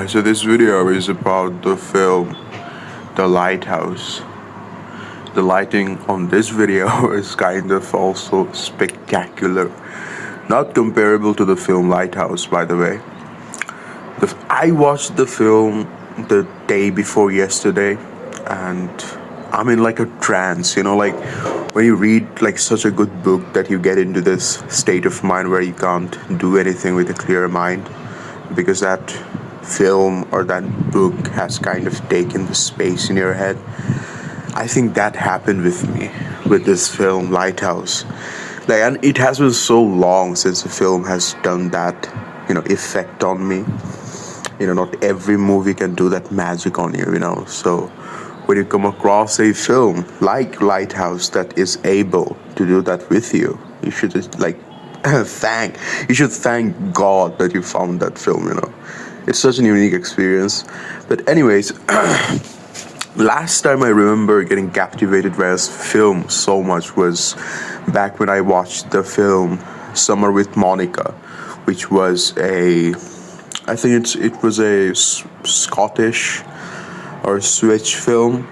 So this video is about the film The Lighthouse. The lighting on this video is kind of also spectacular. Not comparable to the film Lighthouse, by the way. I watched the film the day before yesterday, and I'm in like a trance, like when you read like such a good book that you get into this state of mind where you can't do anything with a clear mind because that film or that book has kind of taken the space in your head. I think that happened with me with this film Lighthouse. And it has been so long since a film has done that, effect on me. Not every movie can do that magic on you. So when you come across a film like Lighthouse that is able to do that with you, you should just thank God that you found that film. It's such a unique experience. But anyways, last time I remember getting captivated by a film so much was back when I watched the film Summer with Monica, which was it was a Scottish or Swedish film,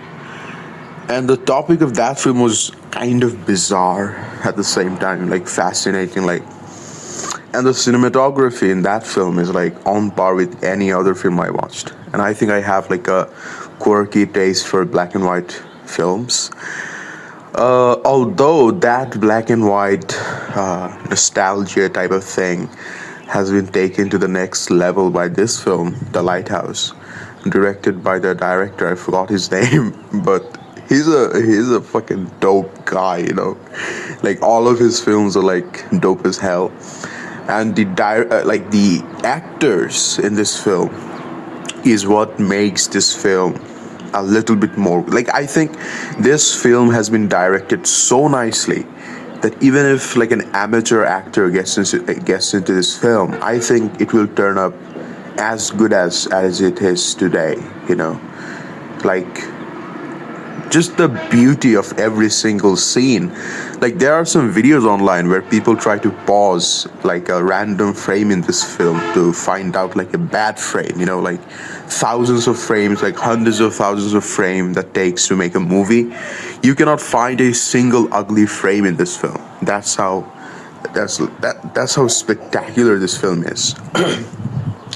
and the topic of that film was kind of bizarre at the same time, like fascinating, and the cinematography in that film is like on par with any other film I watched. And I think I have like a quirky taste for black and white films. Although that black and white nostalgia type of thing has been taken to the next level by this film, The Lighthouse, directed by the director. I forgot his name, but he's a fucking dope guy. Like all of his films are like dope as hell, and the actors in this film is what makes this film a little bit more. I think this film has been directed so nicely that even if like an amateur actor gets into this film, I think it will turn up as good as it is today. Like just the beauty of every single scene. Like there are some videos online where people try to pause like a random frame in this film to find out like a bad frame, like thousands of frames, like hundreds of thousands of frames that takes to make a movie. You cannot find a single ugly frame in this film. That's how spectacular this film is.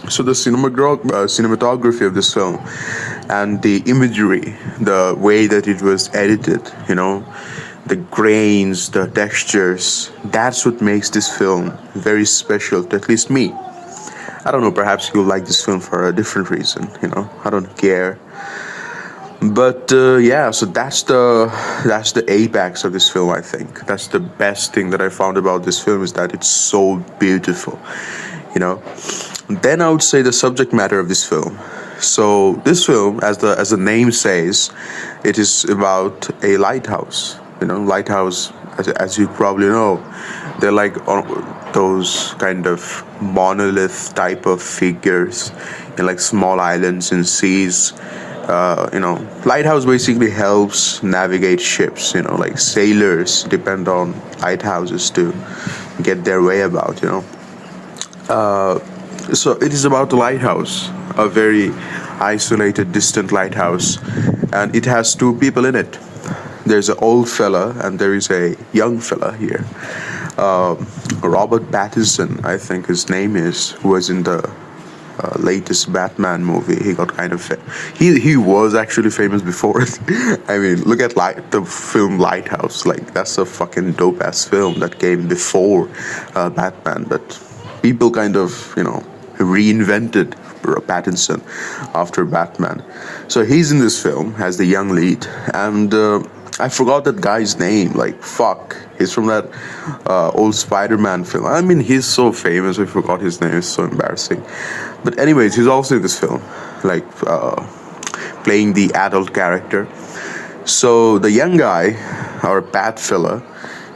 So the cinematography of this film and the imagery, the way that it was edited, the grains, the textures, that's what makes this film very special to at least me. I don't know, perhaps you'll like this film for a different reason, I don't care. But so that's the apex of this film, I think. That's the best thing that I found about this film, is that it's so beautiful, Then I would say the subject matter of this film. So this film, as the name says, it is about a lighthouse. Lighthouse, as you probably know, they're like those kind of monolith type of figures in like small islands and seas. Lighthouse basically helps navigate ships. Like sailors depend on lighthouses to get their way about. So it is about a lighthouse, a very isolated, distant lighthouse, and it has two people in it. There's an old fella and there is a young fella here. Robert Pattinson, I think his name is, who was in the latest Batman movie. He got kind of he was actually famous before it. I mean, look at the film Lighthouse. Like that's a fucking dope ass film that came before Batman, but people kind of reinvented Pattinson after Batman. So he's in this film as the young lead, and I forgot that guy's name. Like fuck, he's from that old Spider-Man film. I mean, he's so famous. I forgot his name. It's so embarrassing. But anyways, he's also in this film, like playing the adult character. So the young guy, our Pat fella,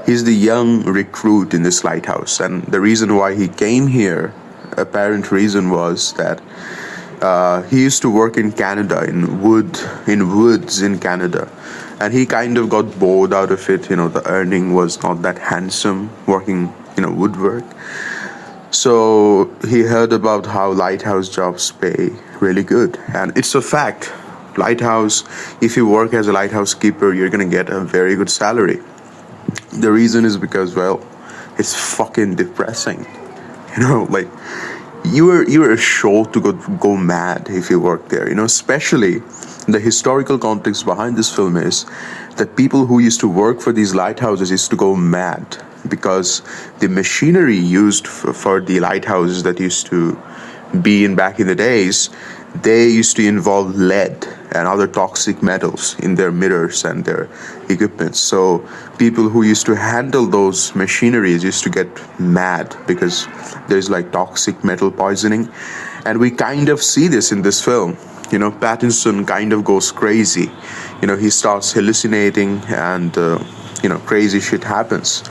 he's the young recruit in this lighthouse, and the reason why he came here, apparent reason, was that he used to work in Canada, in woods in Canada, and he kind of got bored out of it. The earning was not that handsome working, woodwork. So he heard about how lighthouse jobs pay really good, and it's a fact. Lighthouse, if you work as a lighthouse keeper, you're gonna get a very good salary. The reason is because, well, it's fucking depressing. Like you are sure to go mad if you work there. Especially the historical context behind this film is that people who used to work for these lighthouses used to go mad because the machinery used for the lighthouses that used to be in back in the days, they used to involve lead and other toxic metals in their mirrors and their equipment. So people who used to handle those machineries used to get mad because there's like toxic metal poisoning. And we kind of see this in this film. Pattinson kind of goes crazy. He starts hallucinating and, crazy shit happens.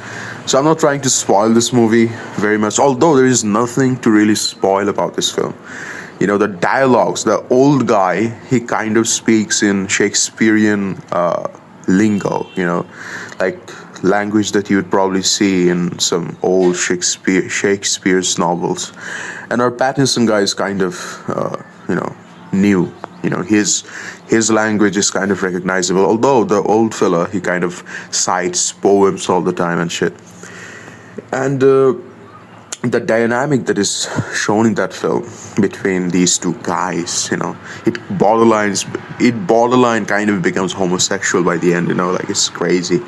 So I'm not trying to spoil this movie very much, although there is nothing to really spoil about this film. The dialogues, the old guy, he kind of speaks in Shakespearean lingo, like language that you would probably see in some old Shakespeare's novels. And our Pattinson guy is kind of, new. His language is kind of recognizable, although the old fella, he kind of cites poems all the time and shit. And the dynamic that is shown in that film between these two guys, it borderline kind of becomes homosexual by the end, like it's crazy.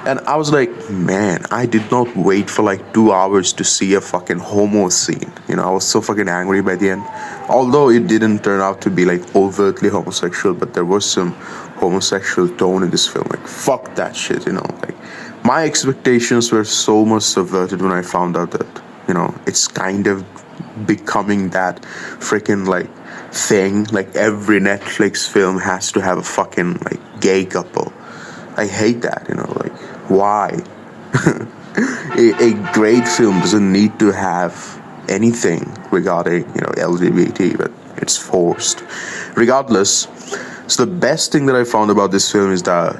And I was like, man, I did not wait for like 2 hours to see a fucking homo scene. I was so fucking angry by the end. Although it didn't turn out to be like overtly homosexual, but there was some homosexual tone in this film. Like, fuck that shit, like my expectations were so much subverted when I found out that, it's kind of becoming that freaking like thing. Like every Netflix film has to have a fucking like gay couple. I hate that, like why? a great film doesn't need to have anything regarding, LGBT, but it's forced. Regardless, so the best thing that I found about this film is that,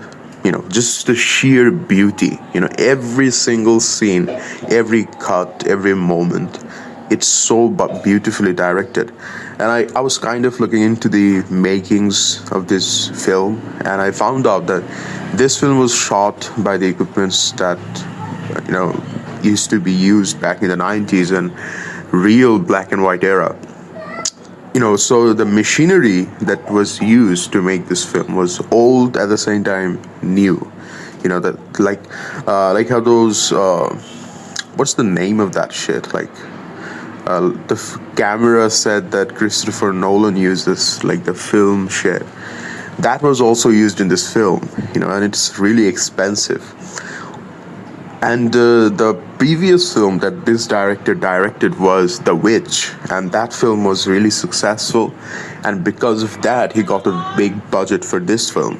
just the sheer beauty, every single scene, every cut, every moment, it's so beautifully directed. And I was kind of looking into the makings of this film, and I found out that this film was shot by the equipments that, used to be used back in the 90s and real black and white era. So the machinery that was used to make this film was old at the same time new. That like how those what's the name of that shit? Like the camera set that Christopher Nolan uses, like the film shit. That was also used in this film, and it's really expensive. And the previous film that this director directed was The Witch, and that film was really successful, and because of that, he got a big budget for this film,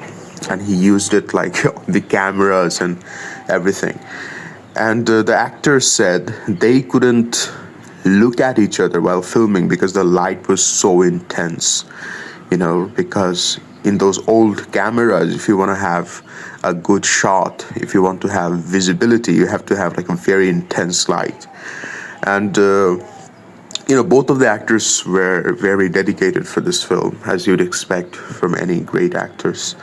and he used it like the cameras and everything. And the actors said they couldn't look at each other while filming because the light was so intense, because in those old cameras, if you want to have a good shot, if you want to have visibility, you have to have like a very intense light. And both of the actors were very dedicated for this film, as you'd expect from any great actors.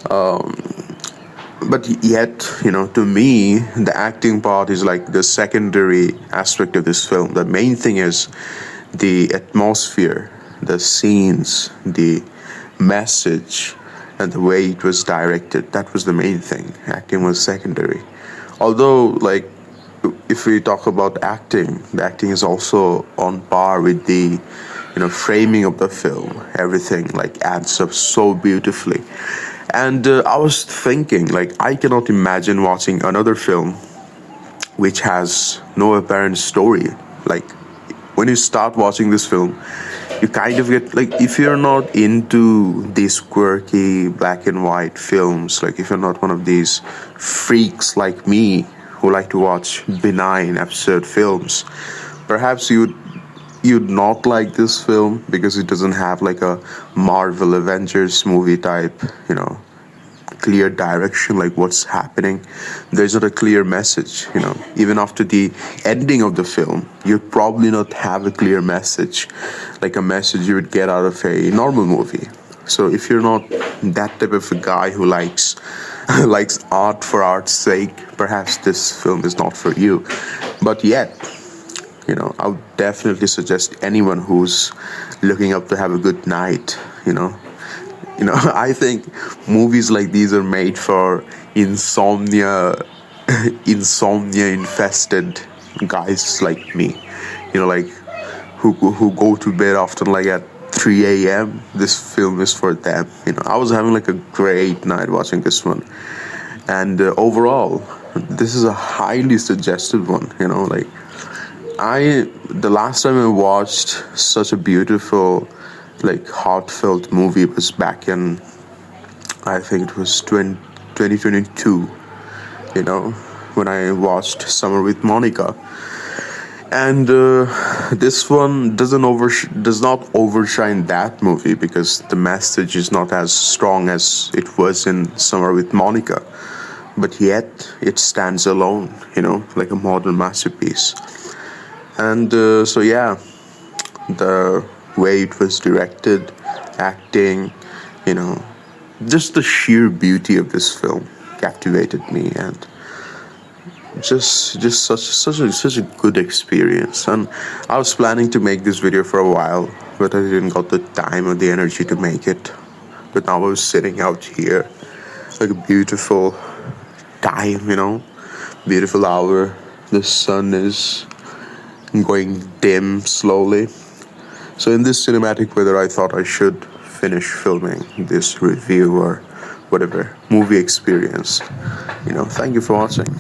But yet, to me, the acting part is like the secondary aspect of this film. The main thing is the atmosphere, the scenes, the message, and the way it was directed. That was the main thing. Acting was secondary. Although, like, if we talk about acting, the acting is also on par with the, framing of the film. Everything, like, adds up so beautifully. And I was thinking, like, I cannot imagine watching another film which has no apparent story. Like, when you start watching this film, you kind of get, like, if you're not into these quirky black and white films, like if you're not one of these freaks like me who like to watch benign, absurd films, perhaps you'd not like this film because it doesn't have like a Marvel Avengers movie type, clear direction, like what's happening. There's not a clear message, you know. Even after the ending of the film, you probably not have a clear message, like a message you would get out of a normal movie. So if you're not that type of a guy who likes likes art for art's sake, perhaps this film is not for you. But yet, you know, I would definitely suggest anyone who's looking up to have a good night, I think movies like these are made for insomnia infested guys like me, like who go to bed often like at 3 a.m. This film is for them. I was having like a great night watching this one, and overall, this is a highly suggested one. Like the last time I watched such a beautiful, like heartfelt movie was back in, I think it was 2022, when I watched Summer with Monica. And this one does not overshine that movie because the message is not as strong as it was in Summer with Monica. But yet, it stands alone, like a modern masterpiece. And so, yeah, the way it was directed, acting, just the sheer beauty of this film captivated me, and just such a good experience. And I was planning to make this video for a while, but I didn't got the time or the energy to make it. But now I was sitting out here, like a beautiful time, beautiful hour. The sun is going dim slowly. So in this cinematic weather, I thought I should finish filming this review or whatever movie experience. Thank you for watching.